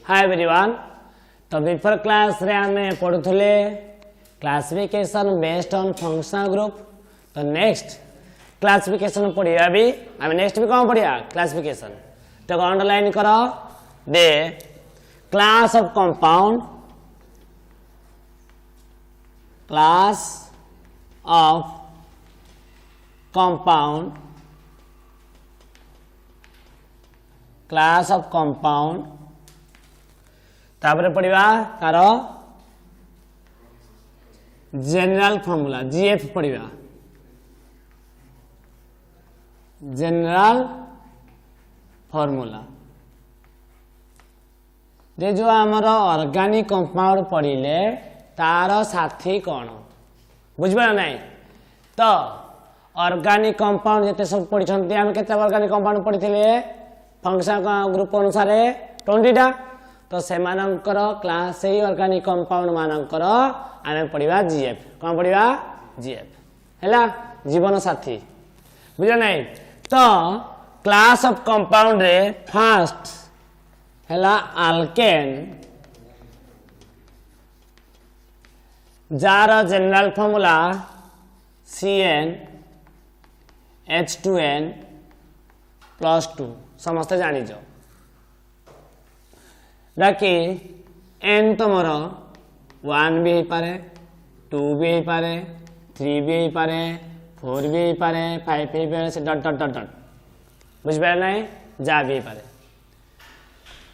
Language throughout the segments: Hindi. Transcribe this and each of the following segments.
हाय एवरीवन। तो बिफोर क्लास रे आमे पढुथले classification based on functional group. तो नेक्स्ट क्लासिफिकेशन पढ़िया भी आमे नेक्स्ट भी कौन पढ़िया क्लासिफिकेशन। तो अंडरलाइन करो the class of compound, class of compound, class of compound तापर पढ़िया तार जनरल फॉर्मूला जीएफ पढ़िया जनरल फॉर्मूला जे जो आमर ऑर्गेनिक कंपाउंड पढ़िले तार साथी कौन बुझिबा नहीं। तो ऑर्गेनिक कंपाउंड जते सब पढ़ी आम केते ऑर्गेनिक कंपाउंड पढ़ी फंक्शनल ग्रुप अनुसार 20 टा। तो से क्लास से ऑर्गेनिक कंपाउंड मानकर आम पढ़ा जीएफ कौन पढ़ा जीएफ है जीवन साथी बुझ नहीं। तो क्लास ऑफ कंपाउंड रे फर्स्ट है Alcaine jar general formula CnH2n +2 समस्ते जानिज बाकी n तुमर 1 भी हो पारे 2 भी हो पारे 3 भी हो पारे 4 भी हो पारे 5 भी हो पारे से डट डट डट डट बुझिपार नहीं जा भी हो पारे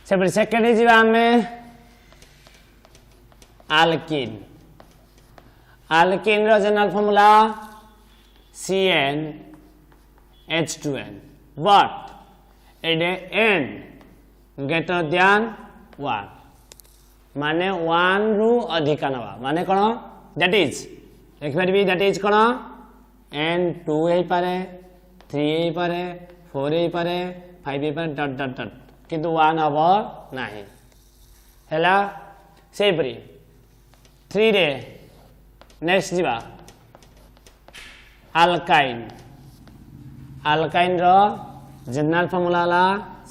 से सेकेंड जीवा हमें आल्किन आल्किन रो general formula CnH2n but n greater than 1 माने 1 रु अधिका नवा माने कौन दैट इज लिखि दैट इज कौन n 2 हो पारे 3 हो पारे 4 हो पारे 5 हो पारे डट डट डट किंतु 1 हब नाही हैला से परी 3 रे नेक्स्ट जीवा अल्काइन अल्काइन रो जनरल फॉर्मूला ला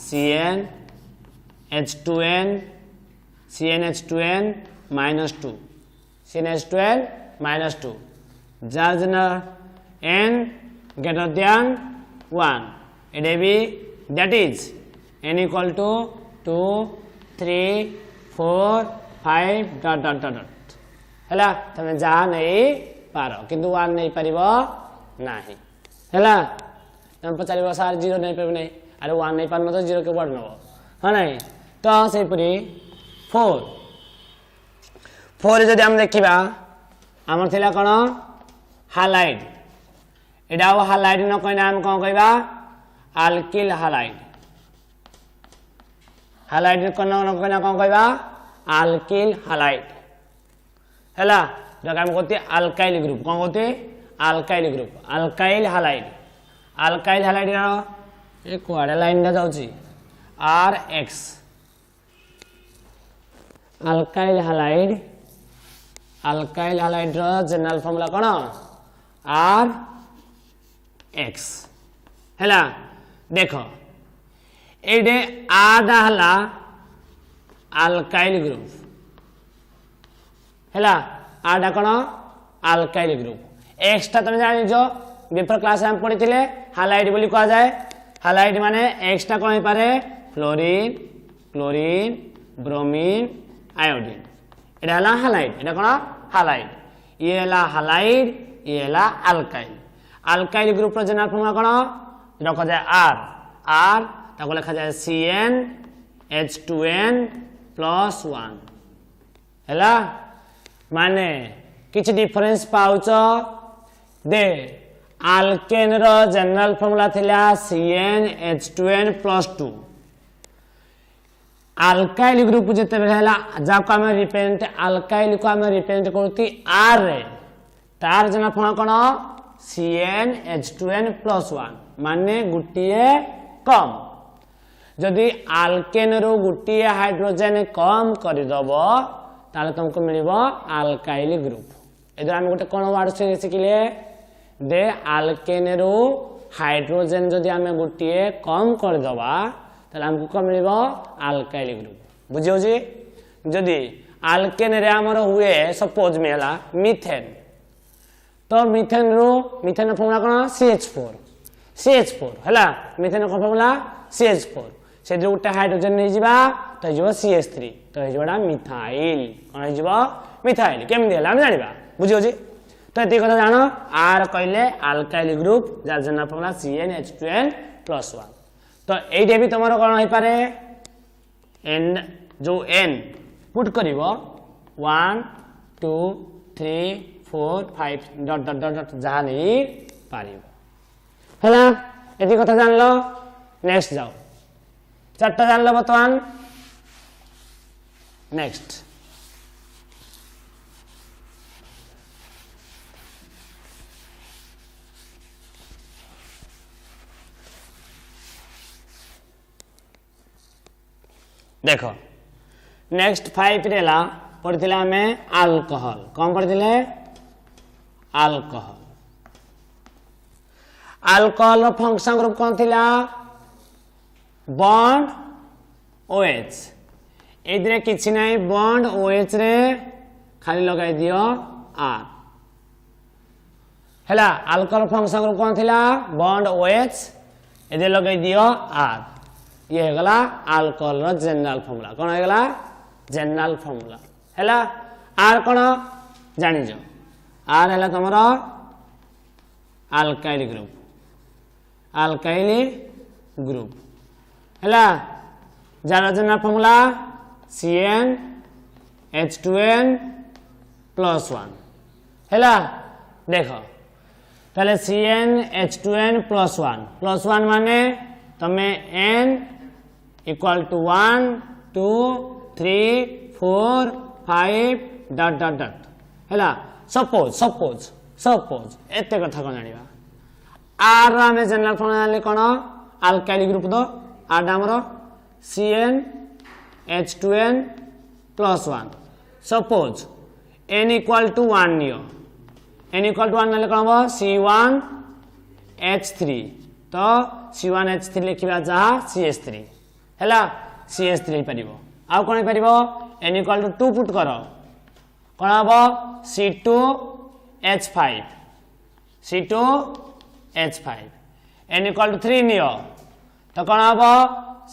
CnH2n -2 CnH2n -2 jar general n greater than 1 इडे भी that is n equal to 2 3 4 5 डट डट डट डट हैला तमे जा नहीं पारो किंतु 1 नहीं परिबो नाही हैला तमे पचारिबो सार 0 नहीं पाबो नहीं अरे 1 नहीं पारनो तो 0 के वर्ड नबो हां नहीं। तो से परी 4 जदि हम देखिबा हमर थिला कोन हालाइड एडा हालाइड न कहना हम कोन कहबा अल्किल हालाइड हालाइड कोन न कहना कोन कहबा अल्किल हालाइड हैला जका हम कहते अल्काइल ग्रुप कोन कहते अल्काइल ग्रुप अल्काइल हालाइड ये कोआडे लाइन दा जाउची RX अल्काइल हालाइड रो जनरल फॉर्मूला कोन RX हैला देखो एडे आडा हला अल्काइल ग्रुप हैला आडा कोन अल्काइल ग्रुप एक्स ता तुम जानि जो बिफोर क्लास हम पढ़ी थिले हालाइड बोली कहा जाए हालाइड माने एक्स ता कोन हो पारे फ्लोरीन क्लोरीन ब्रोमीन आयोडीन एडा हला हालाइड एडा कोन हालाइड ये हला हालाइड ये हला अल्काइल ग्रुप रो जनरल फॉर्मूला कोन रखा जाए R ताको लिखा जाए CnH2n +1 हैला माने किछ डिफरेंस पाउच दे आल्केन रो जनरल फॉर्मूला थिला CnH2n +2 अल्काइल ग्रुप जते रहला जाको हम रिप्रेजेंट अल्काइल को हम रिप्रेजेंट करती R रे तार जनरल फॉर्मूला कोन CnH2n +1 माने गुटिए कम जदि आल्केन रो गुटिए हाइड्रोजन कम कर दबो ताले तुमको मिलिबो अल्काइल ग्रुप। इधर हम गोटे कोन वर्ड शिखिले दे आल्केन रो हाइड्रोजन जदि आम गोटे कम करदे ताले हमको कौन मिल अल्काइल ग्रुप बुझी होची जदि आल्केन रे हमर हुए सपोज में हला मीथेन तो मीथेन फॉर्मूला कोन CH4 हला मीथेन को फॉर्मूला CH4 से जो उटा हाइड्रोजन नहीं जीवा तो जो CH3 तो जोड़ा मिथाइल कोन जीवा मिथाइल केम दिला हम जानिबा बुझी होची तो एती कथा जानो आर कहले अल्काइल ग्रुप जार जनरल फॉर्मूला CnH2n+1 तो एइटे भी तमरो कोन होई पारे n जो n पुट करिवो 1 2 3 4 5 डॉट डॉट डॉट डॉट जहा नहीं पारिबो हला एती कथा जानलो नेक्स्ट जाओ चारटा जानलो बर्तमान नेक्स्ट देखो नेक्स्ट 5 रेला पढ़िथिला हमें अल्कोहल कौन पढ़िथिले अल्कोहल अल्कोहल रो फंक्शन ग्रुप कौन थिला बॉन्ड OH एदरे किछि नै बॉन्ड OH रे खाली लगाई दियो R हला अल्कोहल फंक्शन ग्रुप कौन थिला बॉन्ड OH एदे लगाई दियो R ये गला अल्कोहल रो जनरल फॉर्मूला कोन हो गला जनरल फॉर्मूला हैला आर कोन जानि जो आर हैला तमरो अल्काइल ग्रुप हैला जार जनरल फॉर्मूला CnH2n+1 हैला देखो ताले CnH2n+1 माने तमे n equal to 1 2 3 4 5 dot dot dot हैला सपोज एते कथा कोन जानिबा आर में जनरल फॉर्मूला ले कोन अल्काइल ग्रुप दो आर हमरो CnH2n+1 suppose n equal to 1 neo n equal to 1 ले कोन हो C1H3 तो C1H3 लिखिबा जहा CH3 हैला CH3 परिबो आ कोन परिबो n equal to 2 पुट करो कोन हबो C2H5 n equal to 3 neo तो कोन हबो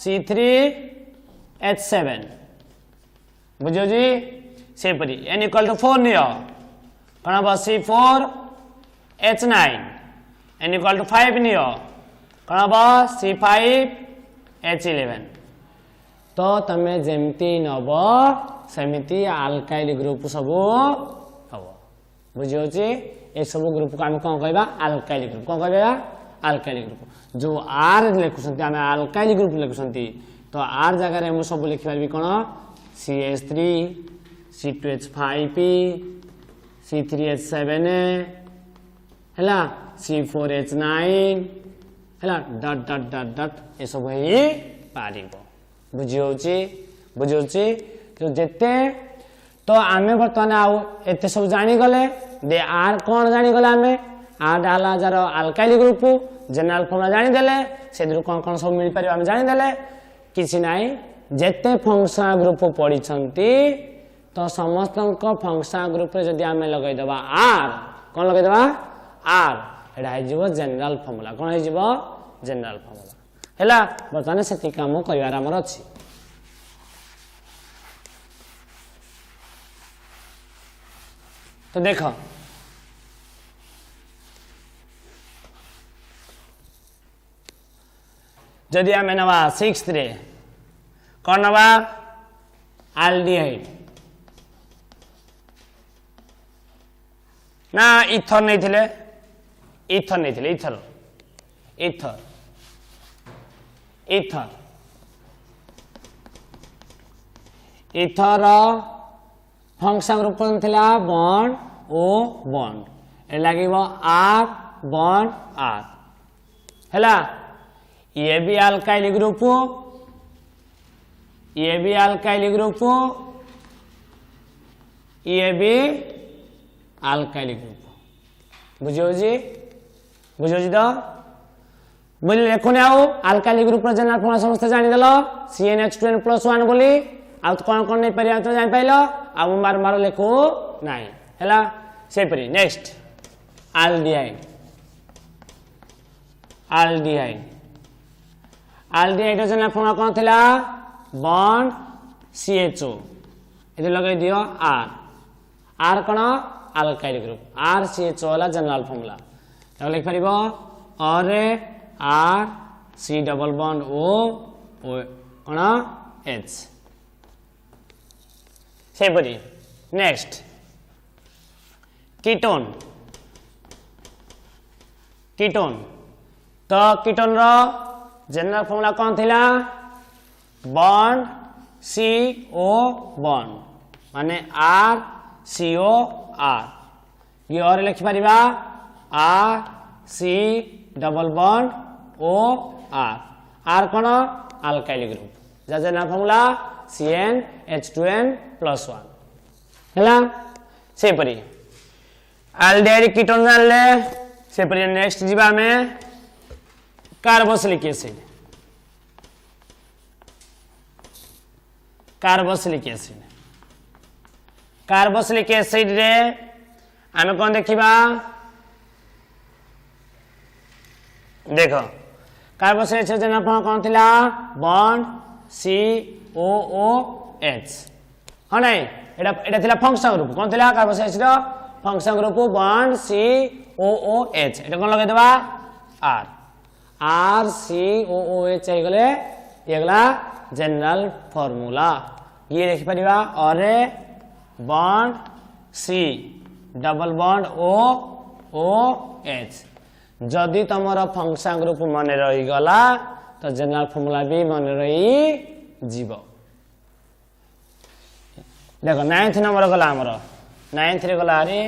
C3H7 बुझो जी से परी n equal to 4 नियो कोन हबो C4H9 n equal to 5 नियो कोन हबो C5H11 तो तमे जेमती नबो सेमिति अल्काइल ग्रुप सब हबो बुझियो छी ए सब ग्रुप को हम कोन कहबा अल्काइल ग्रुप कोन कहबा अल्काइल ग्रुप जो आर लिखुसंती हम अल्काइल ग्रुप लिखुसंती तो आर जगह रे हम सब लिखि परबी कोन CH3 C2H5P C3H7 हैला C4H9 हैला dot dot dot dot A सब हे पारिबो बुझियो छी तो जेते तो आमे बर्तमान आउ एते सब जानि गले दे आर कोन जानि गले आमे आर डाला jar alkyl group general formula जानि देले सेदरु कोन सब मिल पारिबो हम जानि देले किछि नाइ जेते फंक्शन ग्रुप पढि छंती तो समस्त फंक्शन ग्रुप रे जदी आमे लगाई दबा आर कोन लगाई दबा आर एडा है जीवो जनरल फॉर्मूला कोन है जीवो जनरल फॉर्मूला हैला बर्तमान सेति काम करिवार हमर अछि तो देखो जदि आम नवा 6th रे कौन नवा एल्डिहाइड ना इथर नहीं थिले इथर फंक्शन ग्रुप थिला बॉन्ड ओ बॉन्ड ए लागिबो आर बॉन्ड आर हैला ये भी अल्काइल ग्रुप ये भी अल्काइल ग्रुप बुझियो जी तो बुझले देखो आउ अल्काइल ग्रुप जनरल फॉर्मूला समस्त जानि देलो CnH2n+1 बोली आउ तो कौन कौन नहीं पारिया तो जान पाइलो आ मु मार मार लिखु नाही हैला से परी next aldehyde aldehyde aldehyde general formula कौन थिला बॉन्ड CHO इधर लगे दियो R कौन अल्काइल ग्रुप RCHO वाला जनरल फॉर्मूला तो लिख परिबो और R C double bond O कौन H से परी नेक्स्ट कीटोन कीटोन तो कीटोन रो जनरल फॉर्मूला कौन थिला बॉन्ड CO बॉन्ड माने RCO R ये और लिख परिबा RC double bond O R कौन अल्काइल ग्रुप जा जनरल फॉर्मूला CnH2n+1 हैला से परी एल्डिहाइड कीटोन जान ले से परी नेक्स्ट जीवा में कार्बोक्सिलिक एसिड कार्बोक्सिलिक एसिड रे आमे कौन देखिबा देखो कार्बोक्सिलिक एसिड जनरल फॉर्मूला कौन थिला बॉन्ड COOH हाँ नहीं एटा थिला फंक्शन ग्रुप कौन थिला carboxylic acid function group bond COOH एटा कौन लगे देबा RCOOH हे गले एगला जनरल फॉर्मूला ये लिख परिबा और bond C double bond OOH जदि तुमर फंक्शन ग्रुप मन रही गला तो जनरल फॉर्मूला भी मन रही जीव देखो 9th नंबर गला हमर 9th रे गला रे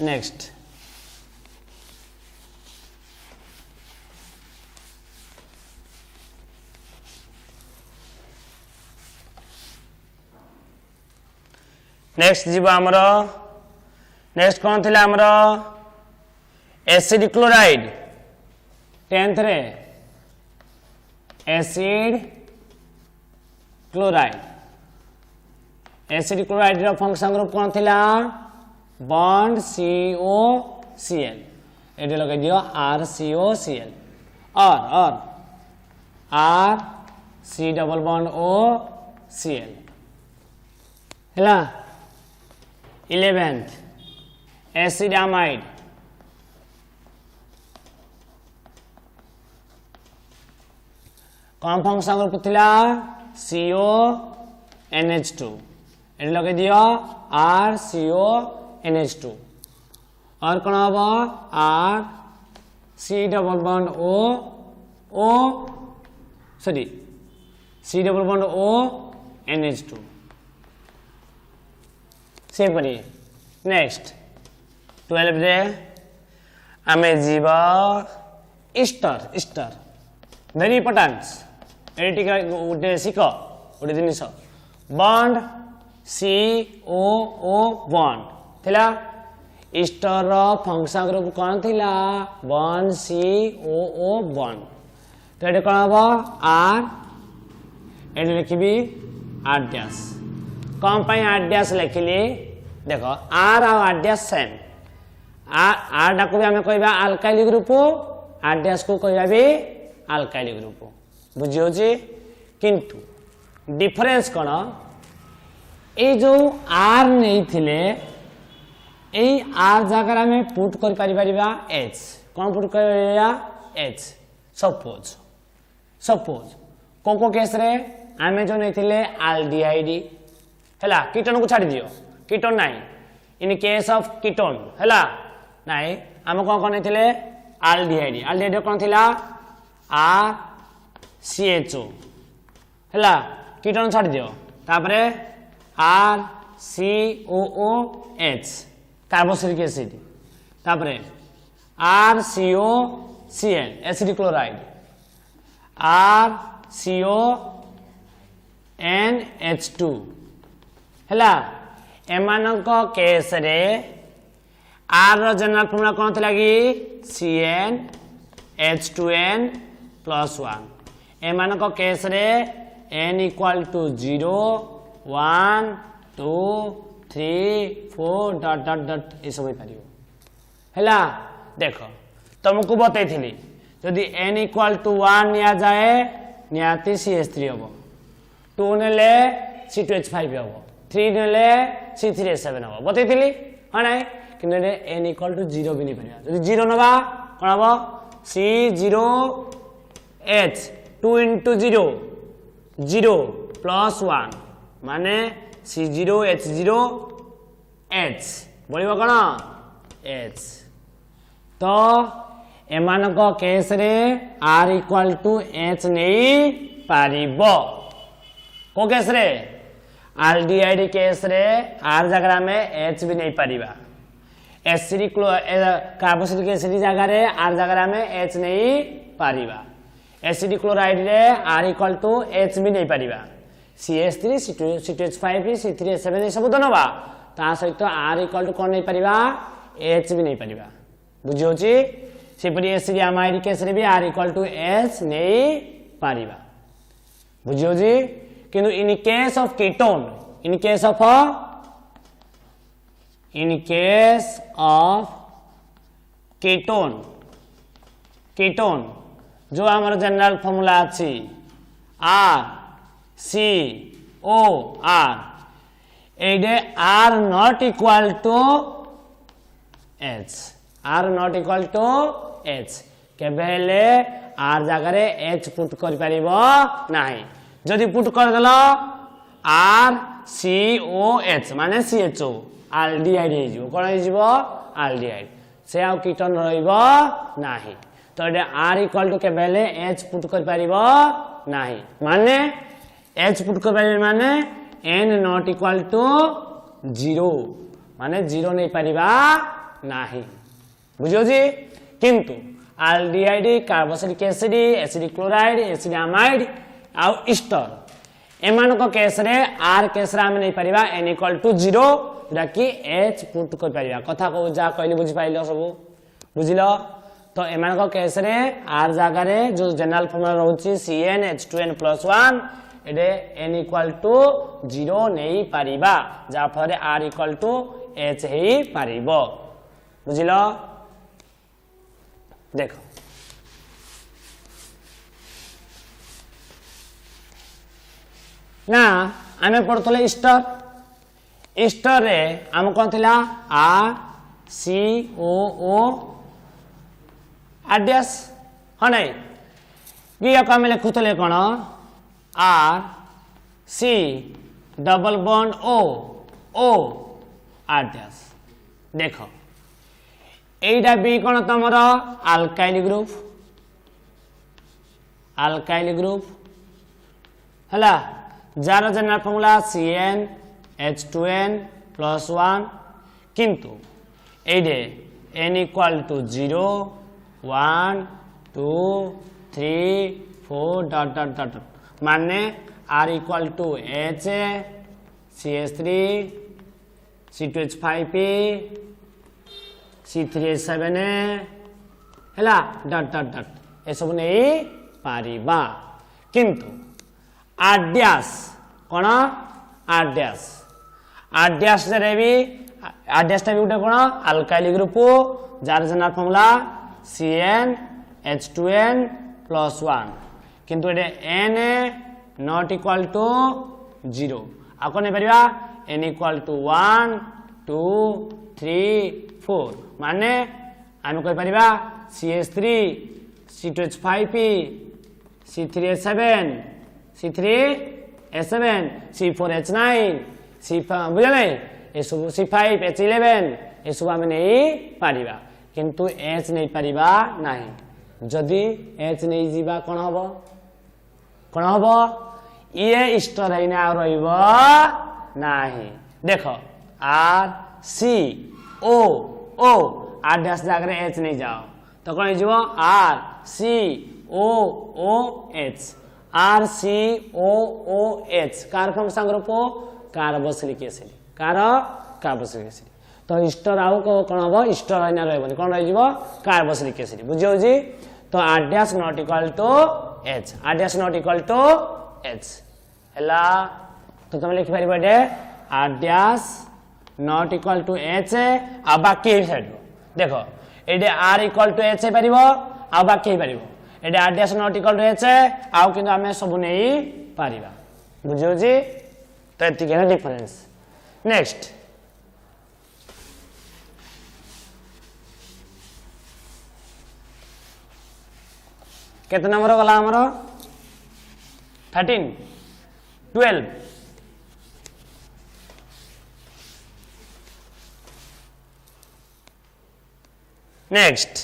नेक्स्ट नेक्स्ट जीव हमर नेक्स्ट कौन थिला हमर एसिड क्लोराइड 10th रे एसिड क्लोराइड रो फंक्शन ग्रुप कौन थिला बॉन्ड COCl एडे लगे दियो RCOCl और RC डबल बॉन्ड OCl हैला 11th एसिड अमाइड कौन फंक्शन ग्रुप थिला CONH2 एडे लगे दियो RCONH2 और कौन हबो RC double bond C double bond ONH2 से परी नेक्स्ट 12 रे आमे जीवा ईस्टर वेरी इंपोर्टेंट एटी गोटे सिक गोटे जिनिस बॉन्ड COO बॉन्ड थिला ईस्टर रो फंक्शन ग्रुप कौन थिला बॉन्ड COO बॉन्ड तो एटे कौन हबो R एटे लिखिबी R डैश कौन पाई R डैश लिखिली देखो R और R डैश सेम R डाकू भी हमें कहबा अल्काइल ग्रुप R डैश को कहबा भी अल्काइल ग्रुप बुझी होची किंतु डिफरेंस कौन ए जो R नहीं थिले ए R जगह में पुट कर परिबा H कौन पुट करिया H सपोज को केस रे आमे जो नहीं थिले एल्डिहाइड हैला कीटोन को छाड़ दियो कीटोन नहीं इन केस ऑफ कीटोन हैला नहीं आम कौन नहीं थिले एल्डिहाइड कौन थिला RCHO हैला कीटोन छाड़ दियो तापरे RCOOH कार्बोक्सिलिक एसिड तापरे RCOCl एसिड क्लोराइड RCONH2 हैला एमानक केस रे R रो जनरल फॉर्मूला कौन थिला कि CnH2n+1 एमानक केस रे n इक्वाल टू 0 1 2 3 4 डट डट डट ये सब हो पारियो हैला देखो तुमको बतैथिली जदि n इक्वाल टू 1 निया जाए नियाती CH3 हबो 2 नेले C2H5 हबो 3 नेले C3H7 हबो बतैथिली हां नै किने n इक्वाल टू 0 भी नहीं परिया जदि 0 नबा कोन हबो C0H 2 into 0 0 plus 1 माने C0H0H बोलिबो कोन H तो एमानक केस रे r इक्वल टू h नहीं पारिबो को केस रे आल्डिहाइड केस रे r जगह में h भी नहीं पारिबा एसिडिक कार्बोक्सिलिक एसिड जगह रे r जगह में h नहीं पारिबा एसिडिक क्लोराइड रे r इक्वल टू h भी नहीं पारिबा CH3 C2H5 C3H7 सब दनबा ता सहित r इक्वल टू कोन नहीं पारिबा h भी नहीं पारिबा बुझियो छी सेपरि एसिड अमाइड केस रे भी r इक्वल टू h नहीं पारिबा बुझियो जी किंतु in case of ketone in case of ketone जो हमारा जनरल फॉर्मूला अछि RCOR एडे r not equal to h r not equal to h केबेले r जगह रे h पुट कर परिबो नाही जदि पुट कर देलो RCOH माने CHO आल्डिहाइड हे जिवो कोन हे जिवो आल्डिहाइड से आ कीटोन रहइबो नाही तो एडे r इक्वल टू केबेले h पुट कर परिबो नाही माने h पुट कर परिबो माने n not equal to 0 माने 0 नहीं परिबा नाही बुझियो जी किंतु aldehyde carboxylic acid acidic chloride acid amide आ ईस्टर एमान को केस रे r केस रे हम नहीं परिबा n इक्वल टू 0 राकी h पुट कर परिबा कथा को जा कहली बुझि पाइलो सब बुझिलो तो एमान को केस रे r जगह रे जो जनरल फॉर्मूला रहउची CnH2n+1 एडे n इक्वल टू 0 नहीं पारिबा जा फरे r इक्वल टू h ही पारिबो बुझिलो देखो ना आमे पढ़तले ईस्टर रे हम कोन थिला RCOO आरडीएस ह नै कि हम लिखुतले कोन RC double bond O R dash देखो एटा बी कोन तमरो अल्काइल ग्रुप हला जार जनरल फॉर्मूला CnH2n+1 किंतु एडे n equal to 0 1 2 3 4 dot dot dot माने r equal to h CH3 C2H5p C3H7 हैला डॉट डॉट डॉट ए सब नहीं पारिबा किंतु आरडीएस कोन आरडीएस रे भी आरडीएस टा भी उठे कोन अल्काइल ग्रुप जार जनरल फॉर्मूला CnH2n+1 किंतु एडे n नॉट इक्वल टू 0 आ कोन परिबा n इक्वल टू 1 2 3 4 माने हम कोइ परिबा CH3 C2H5p C3H7 C3H7 C4H9 C5 बुझले ए सब C5H11 ए सब हम नहीं पारिबा किंतु H नहीं पारिबा नाही जदि H नहीं जीवा कोन हबो ये इस्टर हैना रहइबो नाही देखो RCOO आरडीएस जगह रे H नहीं जाओ तो कोन जीवो RCOOH RCOOH कार्बन संग्रुप कार्बोक्सिलिक एसिड कार्बोक्सिलिक एसिड तो इस्टर आउ कोन हबो इस्टर हैना रहइबो कोन रहि जीवो कार्बोक्सिलिक एसिड बुझियो जी तो R dash not equal to H R dash not equal to H हैला तो तुम लिखि पारिबो एडे r dash not equal to h आ बाकी साइड देखो एडे r इक्वल टू h पारिबो आ बाकी पारिबो एडे r dash not equal to h आ किंतु हमें सब नहीं पारिबा बुझियो जी तो एति के डिफरेंस नेक्स्ट केते नंबर गला हमरो 13 12 next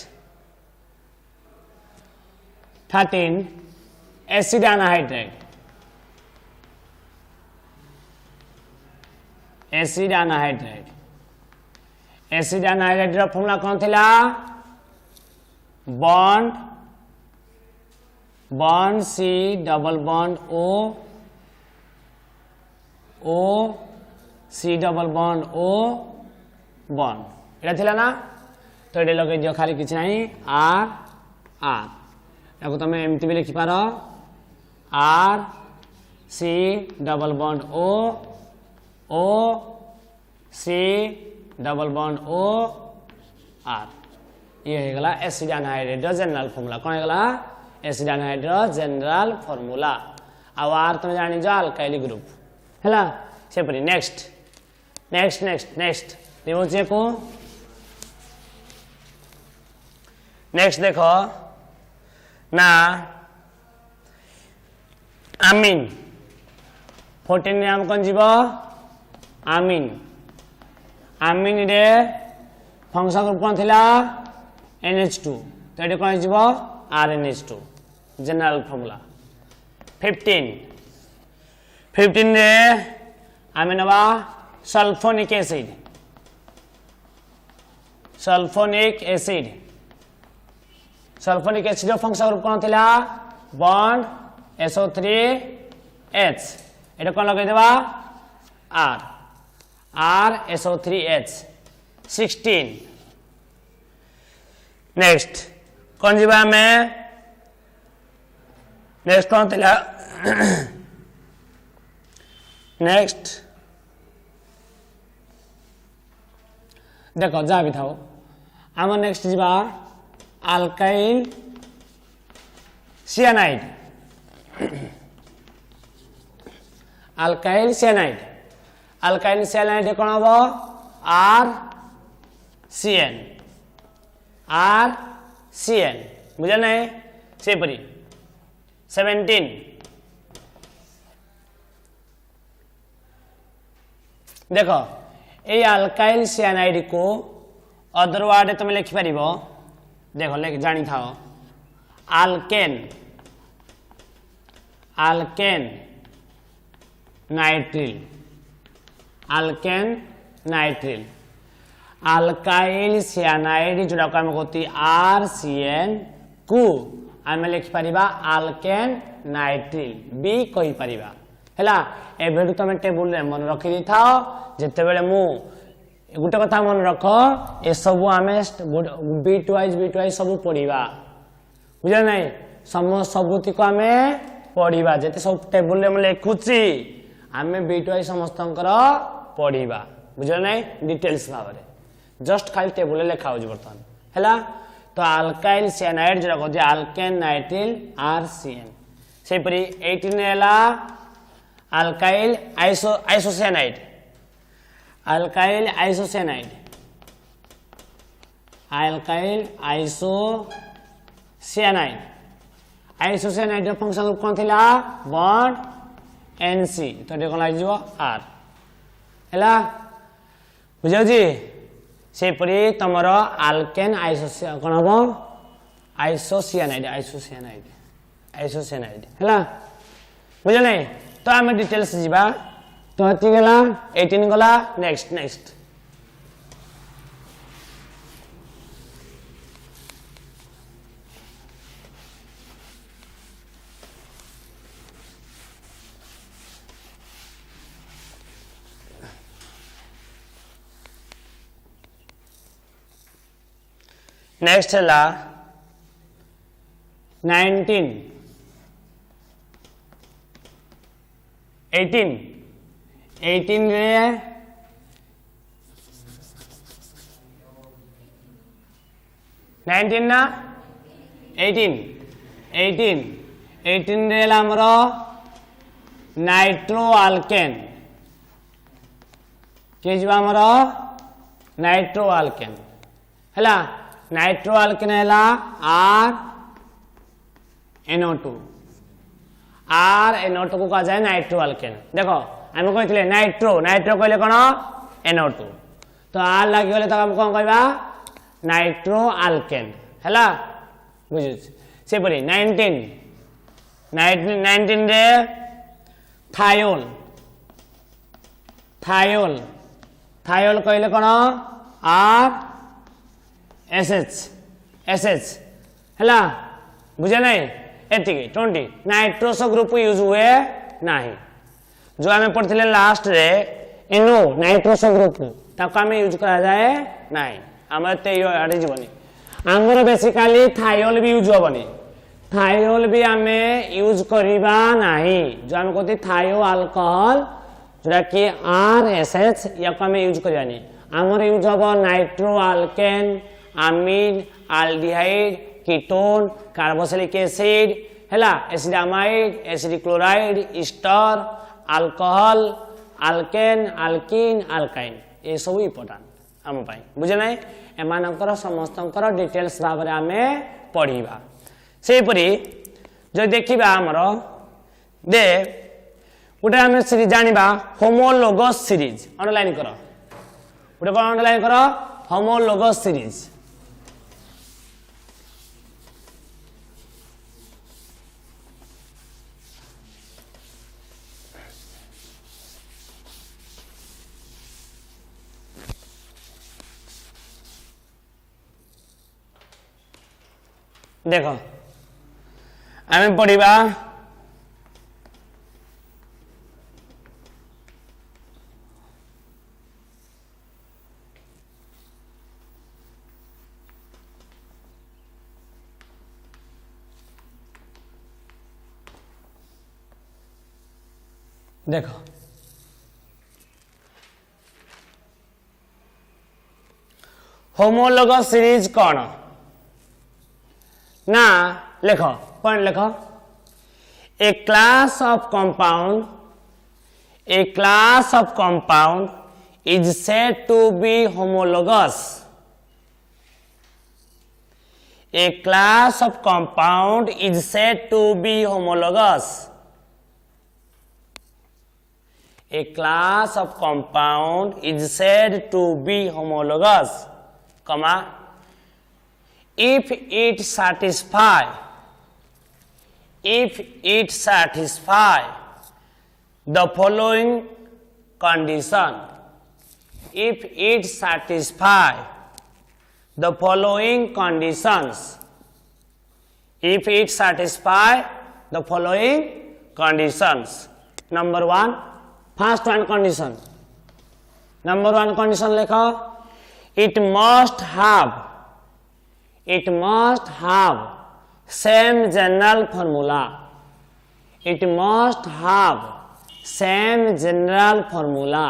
13 acid anhydride acid anhydride acid anhydride रो फॉर्मूला कोन थिला bond bond C double bond O C double bond ओ बॉन्ड एटा थिला ना तो ये लगे दियो खाली किछ नहीं आर आर याको तुम एमती भी लिखि पार R C double bond O C double bond O R ये हो गला एसिड एनाहाइड्राइड जनरल फार्मूला कोन हो गला एसिड एनाहाइड्राइड जनरल फार्मूला आ आर तुम जानि जो अल्काइल ग्रुप हैला सेपरी नेक्स्ट नेक्स्ट नेक्स्ट नेक्स्ट देखो चेको नेक्स्ट देखो ना आमीन 14 नाम कौन जीव आमीन आमीन रे फंक्शन ग्रुप कौन थिला NH2 तो ये कौन जीव RNH2 जनरल फार्मूला 15 रे आमीन बा sulphonic acid sulphonic acid function group कौन थिला बॉन्ड SO3H एटा कौन लगे देबा R SO3H 16 नेक्स्ट कौन जीवा में नेक्स्ट कौन थिला नेक्स्ट देखो जा भी थाओ आम नेक्स्ट जीवा अल्काइल सियानाइड अल्काइल सियानाइड कौन हम RCN बुझे नहीं सेपरी 17 देखो ये अल्काइल सियानाइड को अदर वर्ड तुम लिखि पारिबो देखो लेख जानी था अल्केन नाइट्रिल अल्काइल सियानाइड जोड़ा को हम कहती RCN को आम लिखि पारिबा अल्केन नाइट्रिल बी कहि पारिबा हैला एबेडु तुम टेबुल रे मन रखि दी थाओ जते बेले मु गोटे कथा मन रख ए सब आम बीट वाइज सब पढ़ा बुझे ना सबुति को आम पढ़ा जिते सब टेबुल में लिखुची आम बीट वाइज समस्त पढ़ा बुझे ना डिटेल्स भाव में जस्ट खाली टेबुल लिखा हो बर्तमान है तो अल्काइल सियानाइड जो कहते अल्केन नाइट्रिल RCN सेपरी 18 है अल्काइल आइसोसियानाइड आइसोसियानाइड फंक्शन ग्रुप कौन थिला बॉन्ड NC तो ये कौन लग R है बुझे जी सेपरी तुम अल्केन कौन हम आइसोसियानाइड है बुझे नहीं तो आम डिटेल्स जीवा तो ये गला 18 गला नेक्स्ट नेक्स्ट है 19 18 18 रे 19 ना 18 18 18 रे हमर नाइट्रो आल्केन के जो हमर नाइट्रो आल्केन हैला नाइट्रो आल्केन हैला RNO2 RNO2 को कहा जाए नाइट्रो आल्केन देखो हम कहते नाइट्रो नाइट्रो कहले कौन NO2 तो आर लगी गले तो हम कौन कहबा नाइट्रो आल्केन हैला बुझु से परी 19 रे थायोल थायोल थायोल कहले कौन RSH हैला बुझे नहीं एति 20 नाइट्रोस ग्रुप यूज हुए नहीं जो हमें पढ़ते लास्ट रे NO नाइट्रोस ग्रुप ताको हमें यूज करा जाए नहीं हमर ते यो आडे जीवनी हमर बेसिकली थायोल भी यूज होबनी थायोल भी हमें यूज करिबा नहीं जो हम कहते थायो अल्कोहल जोरा कि RSH या को हमें यूज करिया नहीं हमर यूज होबो nitro alkane amine aldehyde ketone carboxylic acid हैला acid amide acid chloride ester alcohol alkane alkene alkyne ये सब इंपोर्टेंट हम पाई बुझे नहीं एमानकर समस्तकर डिटेल्स भाव में आमे पढ़िबा से परी जो देखिबा हमरो दे उटा हम सीरीज जानिबा होमोलोगस सीरीज अंडरलाइन करो उटा कोन अंडरलाइन करो होमोलोगस सीरीज देखो आम पढ़ा देखो होमोलोगस सीरीज कौन ना लिखो पॉइंट लिखो a class of compound is said to be homologous a class of compound is said to be homologous a class of compound is said to be homologous comma if it satisfy the following condition if it satisfy the following conditions if it satisfy the following conditions number 1 first one condition number 1 condition लिखो it must have same general formula it must have same general formula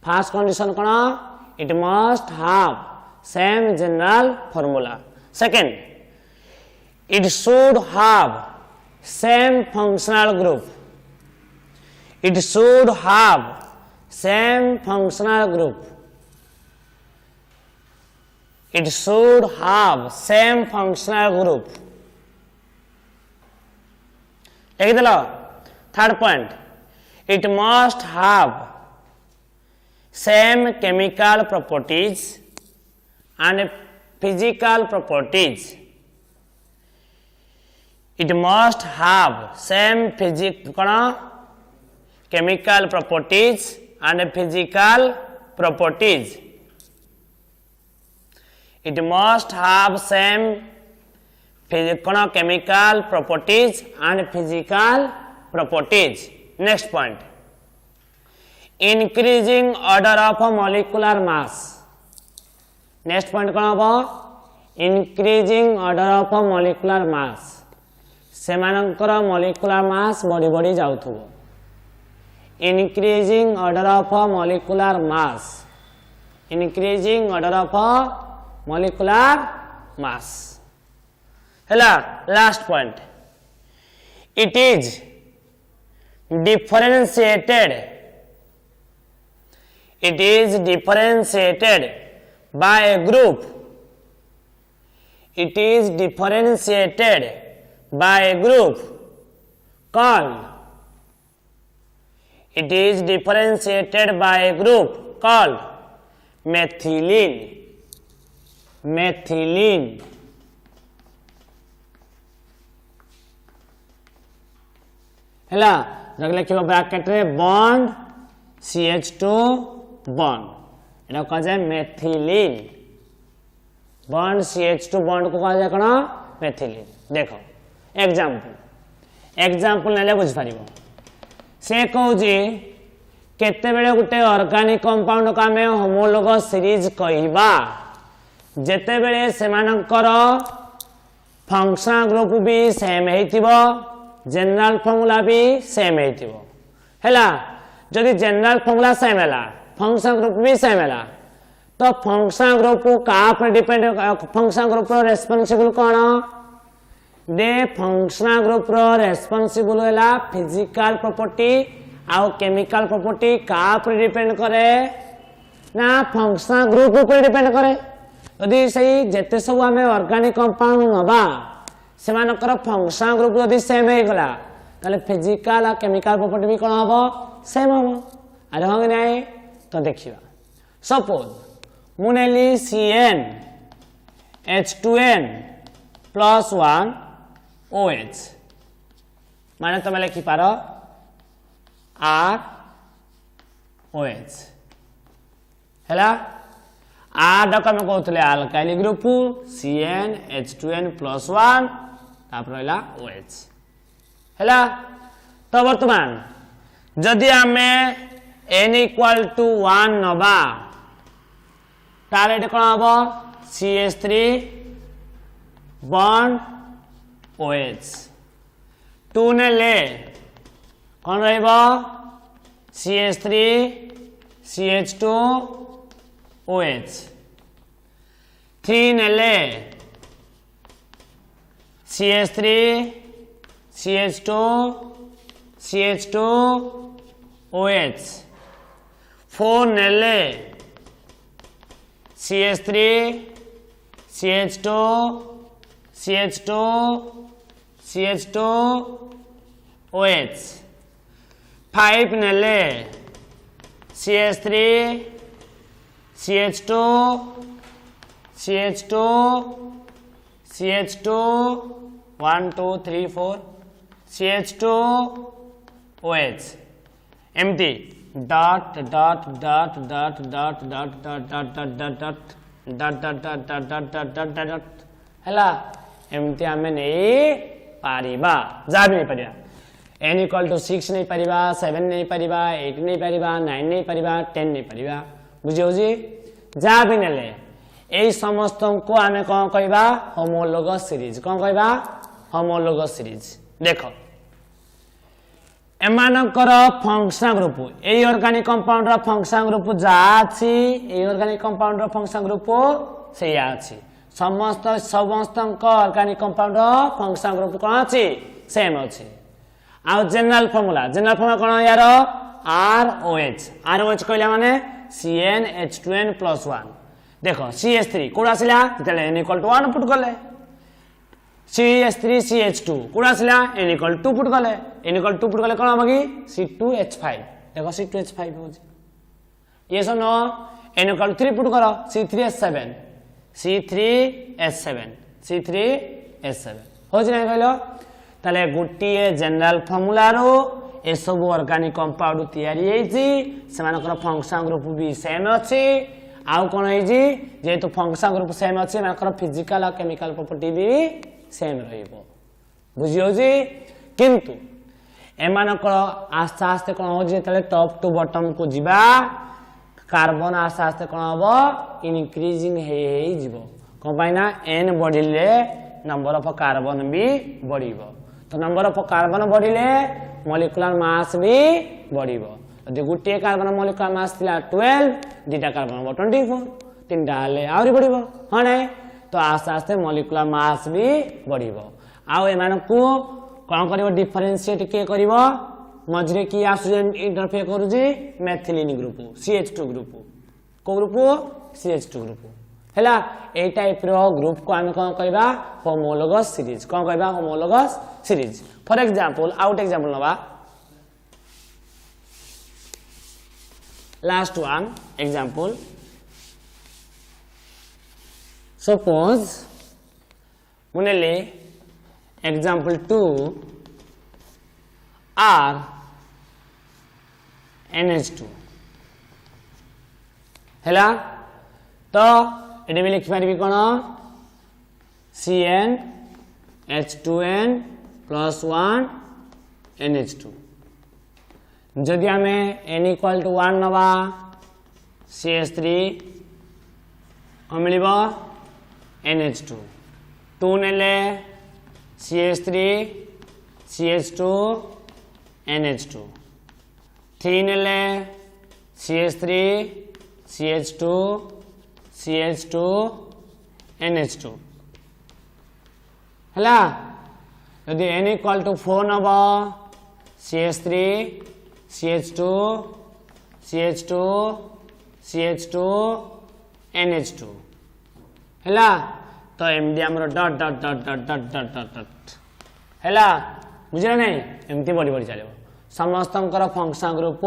first condition कौन it must have same general formula second it should have same functional group it should have same functional group it should have same functional group लिख दिलो third point it must have same chemical properties and physical properties it must have same chemical properties and physical properties it must have same chemical properties and physical properties next point increasing order of molecular mass next point कौन होगा increasing order of molecular mass सेमानंकर मॉलिक्यूलर मास बढ़ी बढ़ी जाउथबो increasing order of molecular mass increasing order of molecular mass हैला last point it is differentiated by a group it is differentiated by a group called methylene हैला लिखो ब्रैकेट रे बॉन्ड CH2 बॉन्ड एटा कह जाए मेथिलीन बॉन्ड CH2 बॉन्ड को कह जाए कोन मेथिलीन देखो एग्जांपल नेले बुझ पारिबो से कहू जे केते बेले गुटे ऑर्गेनिक कंपाउंड को हमें होमोलोगस सीरीज कहिबा जेते बेले सेमानकर फंक्शनल ग्रुप भी सेम हेतिबो जनरल फॉर्मूला भी सेम हेतिबो हैला जदि जनरल फॉर्मूला सेम हैला फंक्शन ग्रुप भी सेम हैला तो फंक्शन ग्रुप को का पर डिपेंड फंक्शन ग्रुप रो रेस्पोंसिबल कोन दे फंक्शन ग्रुप रो रेस्पोंसिबल हैला फिजिकल प्रॉपर्टी आ केमिकल प्रॉपर्टी का पर डिपेंड करे ना फंक्शन ग्रुप पर डिपेंड करे यदि सही जेते सब हमें ऑर्गेनिक कंपाउंड नबा सेमानकर फंक्शन ग्रुप यदि सेम हो गला ताले फिजिकल और केमिकल प्रॉपर्टी भी कोन हबो सेम हबो अरे हम नै तो देखिबा सपोज मुनेली CN H2N + 1 OH माने तमे लिखि पारो R OH हैला R डक हम कहतले अल्काइल ग्रुप CN H2N + 1 तापर रहला OH हैला तो वर्तमान जदि हमें n = 1 नबा ताले कोन हबो CH3 बॉन्ड OH 2 ने ले कोन रहबो CH3 CH2 OH 3 ने ले CH3 CH2 CH2 OH 4 ने ले CH3 CH2 CH2 CH2 OH 5 ने ले CH3 CH2 CH2 CH2 1 2 3 4 CH2 OH एमती dot dot dot dot dot dot dot dot dot dot dot dot dot dot dot dot dot dot dot हैला एमती आमे नहीं पारिबा जा भी नहीं पारिबा n = 6 नहीं पारिबा 7 नहीं पारिबा 8 नहीं पारिबा 9 नहीं पारिबा 10 नहीं पारिबा बुझियो जी जा भी नेले एई समस्त को आमे कोन कहबा होमोलोगस सीरीज कोन कहबा होमोलोगस सीरीज देखो एमानकर फंक्शन ग्रुप एई ऑर्गेनिक कंपाउंड रो फंक्शन ग्रुप जा अछि एई ऑर्गेनिक कंपाउंड रो फंक्शन ग्रुप सेया अछि समस्त ऑर्गेनिक कंपाउंड रो फंक्शन ग्रुप कोन अछि सेम अछि आ जनरल फार्मूला कोन यार ROH कहला माने CnH2n + 1 देखो CH3 कोड आसिला तले n = 1 पुट करले CH3 CH2 कोड आसिला n = 2 पुट करले n = 2 पुट करले कोन हमगी C2H5 देखो C2H5 हो ये सब नो n = 3 पुट करो C3H7 हो जे नै कहलो तले गुटिए जनरल फार्मूला रो ए सब ऑर्गेनिक कंपाउंड तयारी हेछि सेमानकर फंक्शन ग्रुप भी सेम अछि आउ कोन हेछि जेतु फंक्शन ग्रुप सेम अछि मानकर फिजिकल और केमिकल प्रॉपर्टी भी सेम रहइबो बुझियो जी किंतु एमानकर आस्ते आस्ते कोन हो जे तले टॉप टू बॉटम को जिबा कार्बन आस्ते आस्ते कोन हबो इंक्रीजिंग हे जिवो कोन पाइना n बढ़िले नंबर ऑफ कार्बन भी बढ़िबो तो नंबर ऑफ कार्बन बढ़िले मॉलिक्यूलर मास भी बढ़िबो यदि गोटे कार्बन मॉलिक्यूलर मास थिला 12 दुटा कार्बन 24 तीनटा हले आउरी बढ़िबो हां नाही तो आस्ते आस्ते मॉलिक्यूलर मास भी बढ़िबो आउ एमानकू कोन करबो डिफरेंशिएट के करबो मझरे की ऑक्सीजन इंटरफेयर करूजी मेथिलीन ग्रुप CH2 ग्रुप को ग्रुप CH2 ग्रुप हैला ए टाइप रो ग्रुप को हम कोन कहबा होमोलोगस सीरीज कोन कहबा होमोलोगस सीरीज फॉर एग्जांपल आउट एग्जांपल नबा लास्ट वन एग्जांपल सपोज मुनेले एग्जांपल 2 R NH2 हैला तो एटे भी लिखि पारिबी कोन CN H2N plus 1 NH2 जदि हमें n equal to 1 नवा CH3 मिलिबो NH2 2 नेले CH3 CH2 NH2 3 नेले CH3 CH2 CH2 NH2 हैला यदि n equal to 4 नबा CH3 CH2 CH2 CH2 NH2 हैला तो एमडी हमरो dot dot dot dot dot dot dot dot हैला बुझिला नहीं एमती बड़ी बड़ी चलेबो समस्तंकर फंक्शन ग्रुप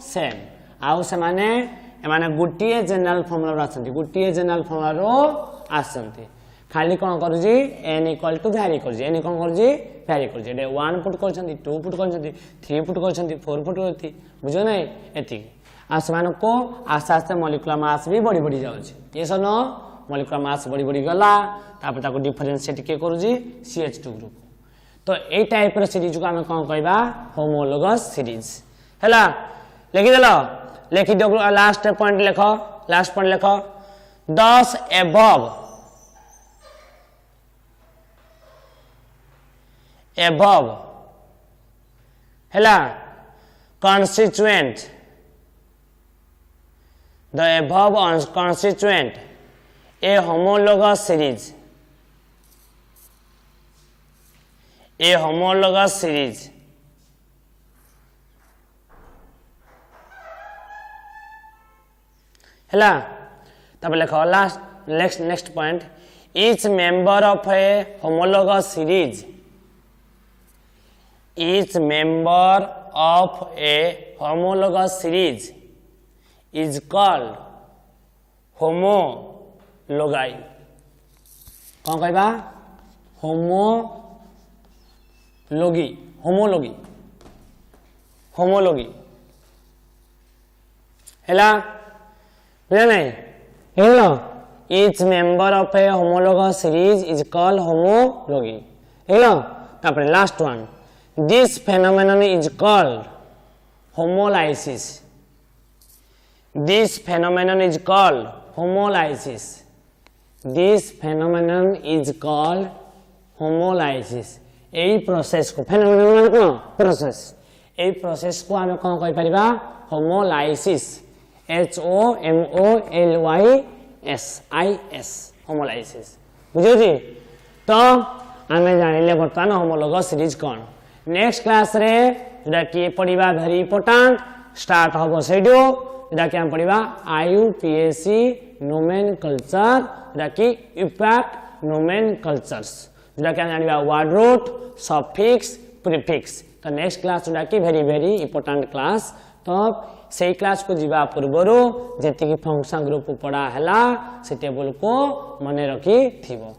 सेम आउ से माने एमाने गुटिए जनरल फॉर्मूला आछंती गुटिए जनरल फॉर्मूला रो आछंती खाली कोन करूजी n इक्वल टू वैरी करूजी n कोन करूजी वैरी करूजी एटे 1 पुट करछंती 2 पुट करछंती 3 पुट करछंती 4 पुट करती बुझो नहीं एति आ समान को आस्ते आस्ते मॉलिक्यूलर मास भी बड़ी बड़ी जाउची ये सनो मॉलिक्यूलर मास बड़ी बड़ी गला तापर ताको डिफरेंशिएट के करूजी CH2 ग्रुप तो ए टाइप रो सीरीज को हम कोन कहबा होमोलोगस सीरीज हैला लिखि देलो लिखि दो लास्ट पॉइंट लिखो लास्ट पॉइंट लिखो 10 above हैला constituent the above constituent a homologous series हैला तब लिखो last next point each member of a homologous series is called homologi कौन कहबा homology हैला बुझा नहीं हेलो each member of a homologous series is called homology हेलो तापर last one this phenomenon is called homolysis this phenomenon is called homolysis AE process को फेनोमेनन को प्रोसेस एई प्रोसेस को हम कोन कहि परिबा होमोलाइसिस HOMOLYSIS होमोलाइसिस बुझियो जी तो हमें जानिले बर्तमान होमोलोगस सीरीज कोन नेक्स्ट क्लास रे जेटा कि पढिबा वेरी इंपोर्टेंट स्टार्ट हबो सेडो जेटा कि हम पढिबा IUPAC नोमेनकल्चर जेटा कि यूपैक नोमेनकल्चर्स जेटा कि हम जानिबा वर्ड रूट सफिक्स प्रीफिक्स तो नेक्स्ट क्लास जेटा कि वेरी इंपोर्टेंट क्लास तो से क्लास को जीवा पूर्वरु जेति कि फंक्शन ग्रुप पढ़ा हैला से टेबल को मने रखी थिबो।